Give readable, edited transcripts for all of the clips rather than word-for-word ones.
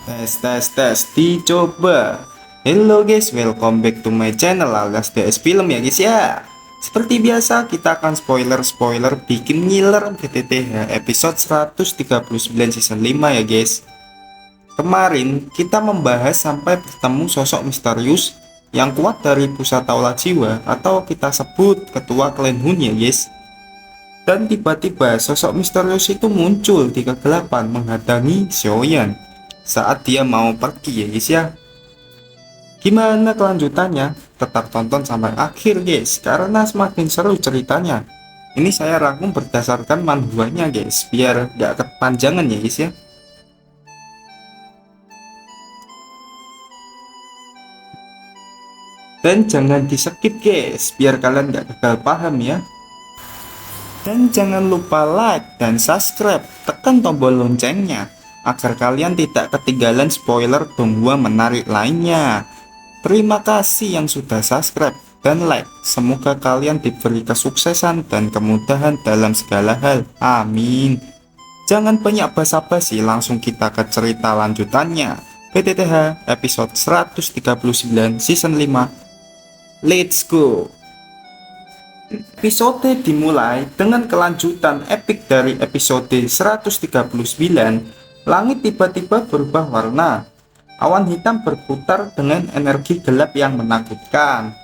Tes dicoba. Hello guys, welcome back to my channel alias DS Film ya guys ya. Seperti biasa kita akan spoiler bikin ngiler BTTH episode 139 season 5 ya guys. Kemarin kita membahas sampai bertemu sosok misterius yang kuat dari pusat aula jiwa atau kita sebut ketua klan Hun ya guys. Dan tiba-tiba sosok misterius itu muncul di kegelapan menghadangi Xiaoyan saat dia mau pergi ya guys ya. Gimana kelanjutannya? Tetap tonton sampai akhir guys, karena semakin seru ceritanya. Ini saya rangkum berdasarkan manhwanya guys, biar gak kepanjangan ya guys ya. Dan jangan di skip guys, biar kalian gak gagal paham ya. Dan jangan lupa like dan subscribe, tekan tombol loncengnya agar kalian tidak ketinggalan spoiler tungguan menarik lainnya. Terima kasih yang sudah subscribe dan like. Semoga kalian diberi kesuksesan dan kemudahan dalam segala hal. Amin. Jangan banyak basa-basi, langsung kita ke cerita lanjutannya. PTTH episode 139 season 5. Let's go. Episode dimulai dengan kelanjutan epik dari episode 139. Langit tiba-tiba berubah warna. Awan hitam berputar dengan energi gelap yang menakutkan.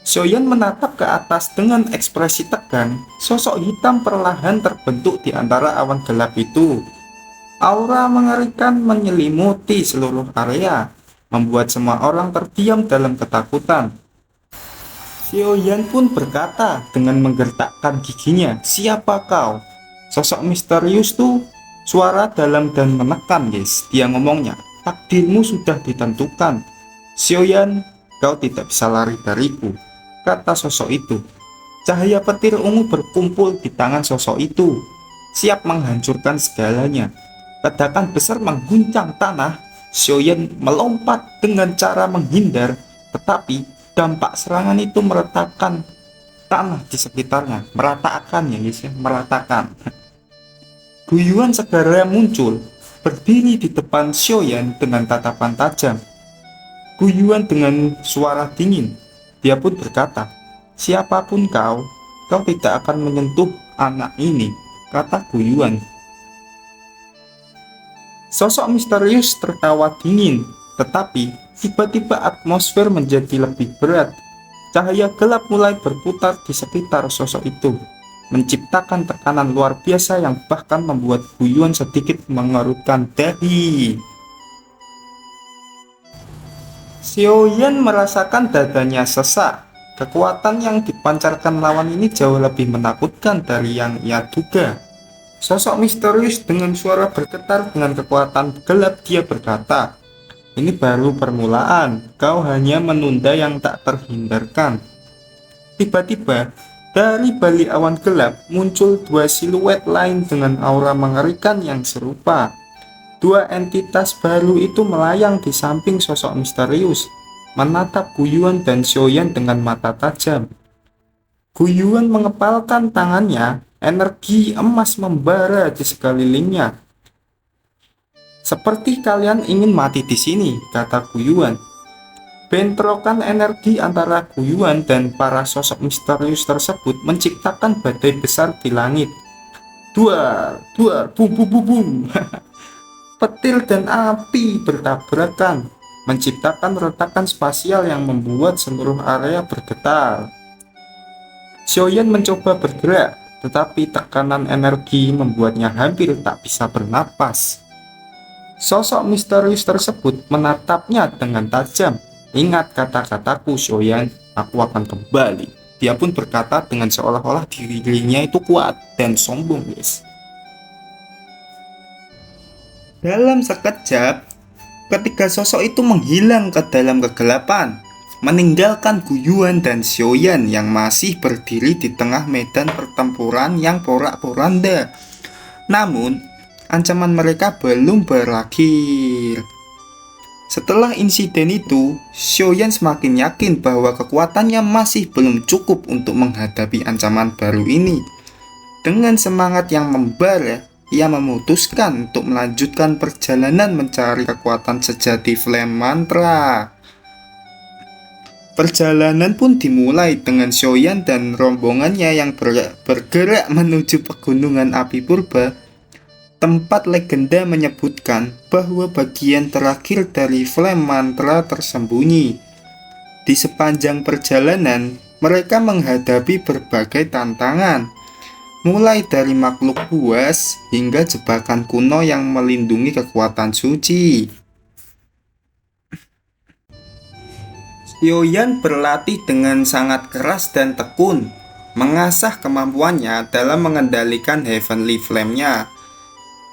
Xiaoyan menatap ke atas dengan ekspresi tegang. Sosok hitam perlahan terbentuk di antara awan gelap itu. Aura mengerikan menyelimuti seluruh area, membuat semua orang terdiam dalam ketakutan. Xiaoyan pun berkata dengan menggertakkan giginya, "Siapa kau?" Sosok misterius tuh, suara dalam dan menekan guys. Dia ngomongnya, "Takdirmu sudah ditentukan, Xiaoyan, kau tidak bisa lari dariku," kata sosok itu. Cahaya petir ungu berkumpul di tangan sosok itu, siap menghancurkan segalanya. Ledakan besar mengguncang tanah. Xiaoyan melompat dengan cara menghindar, tetapi dampak serangan itu meratakan tanah di sekitarnya, meratakan ya guys ya, meratakan. Guyuan segera muncul, berdiri di depan Xiaoyan dengan tatapan tajam. Guyuan dengan suara dingin. Dia pun berkata, "Siapapun kau, kau tidak akan menyentuh anak ini," kata Guyuan. Sosok misterius tertawa dingin, tetapi tiba-tiba atmosfer menjadi lebih berat. Cahaya gelap mulai berputar di sekitar sosok itu, menciptakan tekanan luar biasa yang bahkan membuat Guyuan sedikit mengerutkan dahi. Xiaoyan merasakan dadanya sesak. Kekuatan yang dipancarkan lawan ini jauh lebih menakutkan dari yang ia duga. Sosok misterius dengan suara bergetar dengan kekuatan gelap, dia berkata, "Ini baru permulaan, kau hanya menunda yang tak terhindarkan." Tiba-tiba, dari balik awan gelap muncul dua siluet lain dengan aura mengerikan yang serupa. Dua entitas baru itu melayang di samping sosok misterius, menatap Guyuan dan Xiaoyan dengan mata tajam. Guyuan mengepalkan tangannya, energi emas membara di sekelilingnya. "Seperti kalian ingin mati di sini," kata Guyuan. Bentrokan energi antara Guyuan dan para sosok misterius tersebut menciptakan badai besar di langit. Duar, duar, bum bum bum bum. Petir dan api bertabrakan, menciptakan retakan spasial yang membuat seluruh area bergetar. Xiaoyan mencoba bergerak, tetapi tekanan energi membuatnya hampir tak bisa bernapas. Sosok misterius tersebut menatapnya dengan tajam. "Ingat kata-kataku Xiaoyan, aku akan kembali." Dia pun berkata dengan seolah-olah dirinya itu kuat dan sombong guys. Dalam sekejap, ketiga sosok itu menghilang ke dalam kegelapan, meninggalkan Guyuan dan Xiaoyan yang masih berdiri di tengah medan pertempuran yang porak-poranda. Namun, ancaman mereka belum berakhir. Setelah insiden itu, Xiaoyan semakin yakin bahwa kekuatannya masih belum cukup untuk menghadapi ancaman baru ini. Dengan semangat yang membara, ia memutuskan untuk melanjutkan perjalanan mencari kekuatan sejati Flame Mantra. Perjalanan pun dimulai dengan Xiaoyan dan rombongannya yang bergerak menuju pegunungan api purba. Tempat legenda menyebutkan bahwa bagian terakhir dari Flame Mantra tersembunyi. Di sepanjang perjalanan, mereka menghadapi berbagai tantangan, mulai dari makhluk buas hingga jebakan kuno yang melindungi kekuatan suci. Xiaoyan berlatih dengan sangat keras dan tekun, mengasah kemampuannya dalam mengendalikan Heavenly Flame-nya.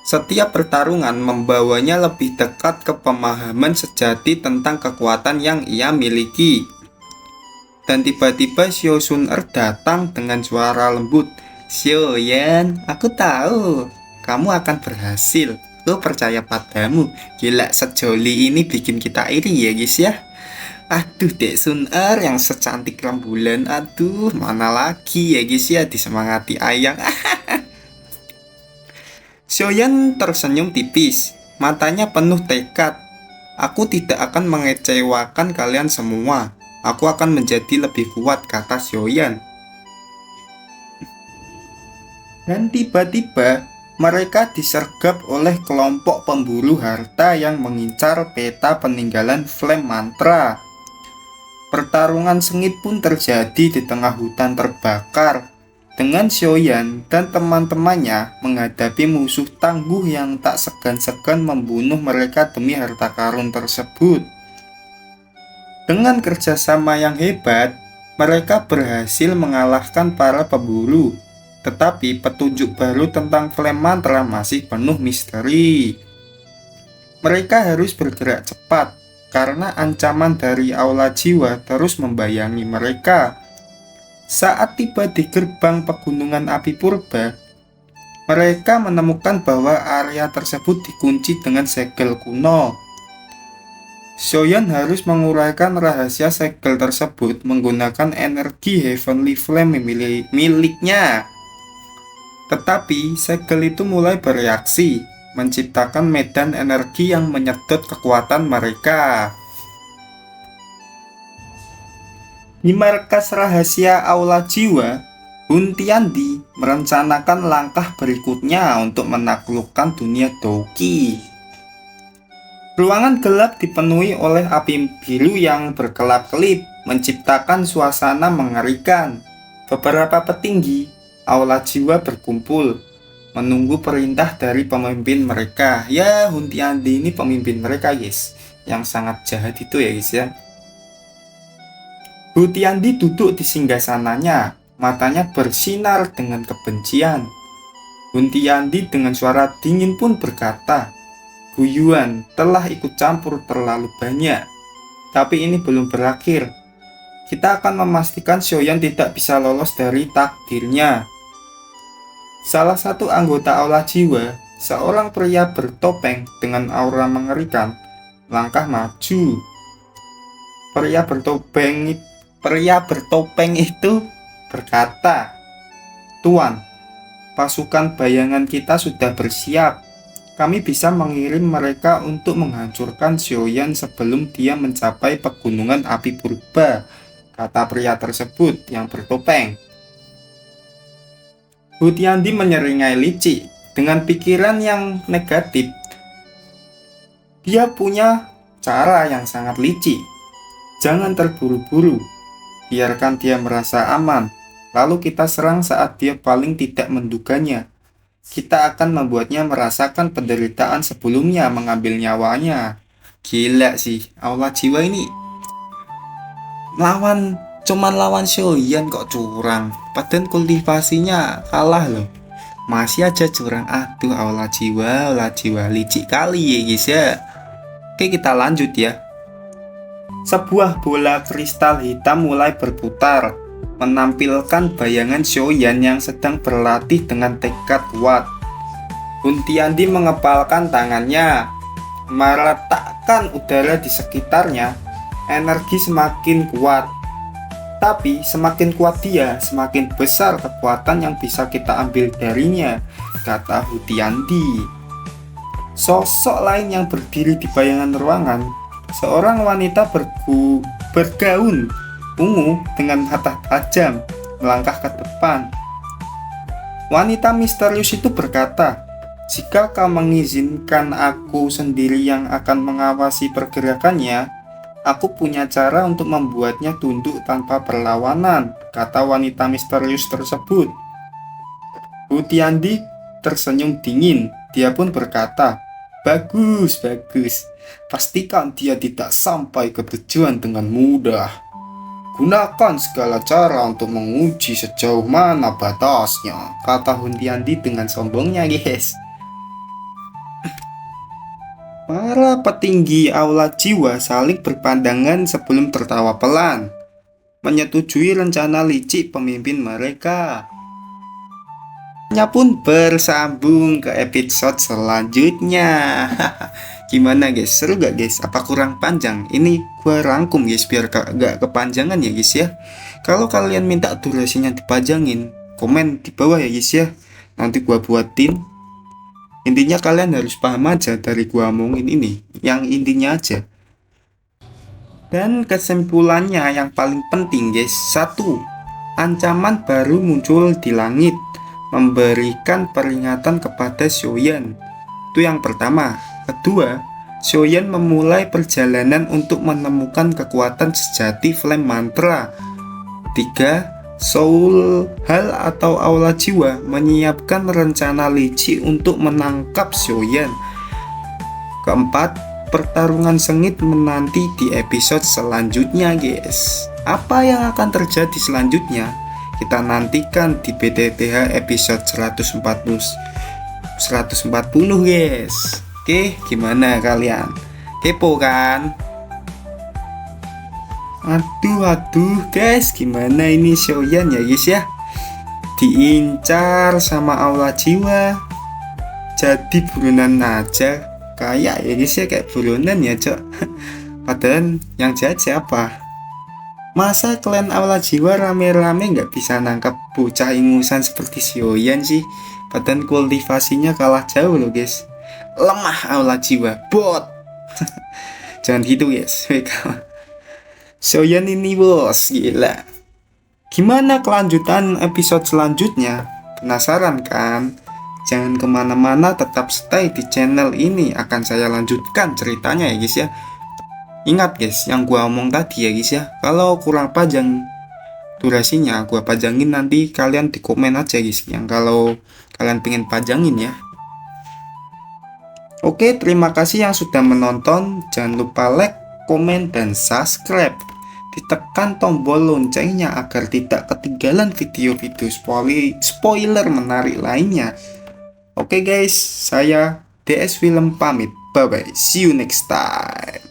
Setiap pertarungan membawanya lebih dekat ke pemahaman sejati tentang kekuatan yang ia miliki. Dan tiba-tiba Xiao Sun-er datang dengan suara lembut. "Xiaoyan, aku tahu kamu akan berhasil. Aku percaya padamu." Gila, sejoli ini bikin kita iri ya guys ya. Aduh, Dek Sun-er yang secantik rembulan. Aduh, mana lagi ya guys ya, disemangati ayang. Xiaoyan tersenyum tipis, matanya penuh tekad. "Aku tidak akan mengecewakan kalian semua. Aku akan menjadi lebih kuat," kata Xiaoyan. Dan tiba-tiba mereka disergap oleh kelompok pemburu harta yang mengincar peta peninggalan Flame Mantra. Pertarungan sengit pun terjadi di tengah hutan terbakar, dengan Xiaoyan dan teman-temannya menghadapi musuh tangguh yang tak segan-segan membunuh mereka demi harta karun tersebut. Dengan kerjasama yang hebat, mereka berhasil mengalahkan para pemburu, tetapi petunjuk baru tentang Flame Mantra masih penuh misteri. Mereka harus bergerak cepat, karena ancaman dari aula jiwa terus membayangi mereka. Saat tiba di gerbang pegunungan api purba, mereka menemukan bahwa area tersebut dikunci dengan segel kuno. Xiaoyan harus menguraikan rahasia segel tersebut menggunakan energi Heavenly Flame miliknya. Tetapi segel itu mulai bereaksi, menciptakan medan energi yang menyedot kekuatan mereka. Di markas rahasia Aula Jiwa, Hun Tiandi merencanakan langkah berikutnya untuk menaklukkan dunia Douqi. Ruangan gelap dipenuhi oleh api biru yang berkelap-kelip, menciptakan suasana mengerikan. Beberapa petinggi Aula Jiwa berkumpul, menunggu perintah dari pemimpin mereka. Ya, Hun Tiandi ini pemimpin mereka guys, yang sangat jahat itu ya guys ya. Hun Tiandi duduk di singgasananya, matanya bersinar dengan kebencian. Hun Tiandi dengan suara dingin pun berkata, "Guyuan telah ikut campur terlalu banyak, tapi ini belum berakhir. Kita akan memastikan Xiaoyan tidak bisa lolos dari takdirnya." Salah satu anggota Aula Jiwa, seorang pria bertopeng dengan aura mengerikan, langkah maju. Pria bertopeng itu berkata, "Tuan, pasukan bayangan kita sudah bersiap. Kami bisa mengirim mereka untuk menghancurkan Xiaoyan sebelum dia mencapai pegunungan api purba," kata pria tersebut yang bertopeng. Hun Tiandi menyeringai Li-Ci dengan pikiran yang negatif. Dia punya cara yang sangat licik. Jangan terburu-buru, biarkan dia merasa aman, lalu kita serang saat dia paling tidak menduganya. Kita akan membuatnya merasakan penderitaan sebelumnya mengambil nyawanya. Gila sih, Aula Jiwa ini cuman lawan Xiaoyan kok curang, padahal kultivasinya kalah loh. Masih aja curang. Aduh, Aula Jiwa licik kali ya guys ya. Oke, kita lanjut ya. Sebuah bola kristal hitam mulai berputar, menampilkan bayangan Xiaoyan yang sedang berlatih dengan tekad kuat. Hun Tiandi mengepalkan tangannya, meletakkan udara di sekitarnya. Energi semakin kuat. Tapi semakin kuat dia, semakin besar kekuatan yang bisa kita ambil darinya. kata Hutiandi. Sosok lain yang berdiri di bayangan ruangan, seorang wanita bergaun ungu dengan mata tajam melangkah ke depan. Wanita misterius itu berkata, "Jika kau mengizinkan aku sendiri yang akan mengawasi pergerakannya, aku punya cara untuk membuatnya tunduk tanpa perlawanan," kata wanita misterius tersebut. Hutiandi tersenyum dingin. Dia pun berkata, Bagus. Pastikan dia tidak sampai ke tujuan dengan mudah. Gunakan segala cara untuk menguji sejauh mana batasnya," kata Hutiandi dengan sombongnya, guys. Para petinggi aula jiwa saling berpandangan sebelum tertawa pelan, menyetujui rencana licik pemimpin mereka. Nya pun bersambung ke episode selanjutnya. Gimana guys, seru gak guys? Apa kurang panjang? Ini gua rangkum guys biar gak kepanjangan ya guys ya. Kalau kalian minta durasinya dipanjangin, komen di bawah ya guys ya. Nanti gua buatin. Intinya kalian harus paham aja dari gua omongin ini, yang intinya aja. Dan kesimpulannya yang paling penting guys, 1. Ancaman baru muncul di langit, memberikan peringatan kepada Xiaoyan. Itu yang pertama. Kedua, Xiaoyan memulai perjalanan untuk menemukan kekuatan sejati Flame Mantra. 3. Soul Hall atau Aula Jiwa menyiapkan rencana licik untuk menangkap Xiaoyan. Keempat, pertarungan sengit menanti di episode selanjutnya guys. Apa yang akan terjadi selanjutnya? Kita nantikan di BTTH episode 140 guys. Oke, gimana kalian? Kepo kan? Aduh guys, gimana ini Xiaoyan ya guys ya? Diincar sama aula jiwa, jadi buronan aja. Kayak ya guys ya, kayak buronan ya cok. Padahal yang jahat siapa? Masa klan aula jiwa rame-rame nggak bisa nangkap bocah ingusan seperti Xiaoyan sih? Padahal kultivasinya kalah jauh loh guys. Lemah aula jiwa, bot. Jangan gitu guys. Xiaoyan ini bos, gila. Gimana kelanjutan episode selanjutnya? Penasaran kan? Jangan kemana-mana, tetap stay di channel ini. Akan saya lanjutkan ceritanya ya guys ya. Ingat guys, yang gua omong tadi ya guys ya, kalau kurang panjang durasinya gua panjangin, nanti kalian di komen aja guys yang kalau kalian pengen panjangin ya. Oke, terima kasih yang sudah menonton. Jangan lupa like, komen, dan subscribe. Ditekan tombol loncengnya agar tidak ketinggalan video-video spoiler menarik lainnya. Oke guys, saya DS Film pamit. Bye bye, see you next time.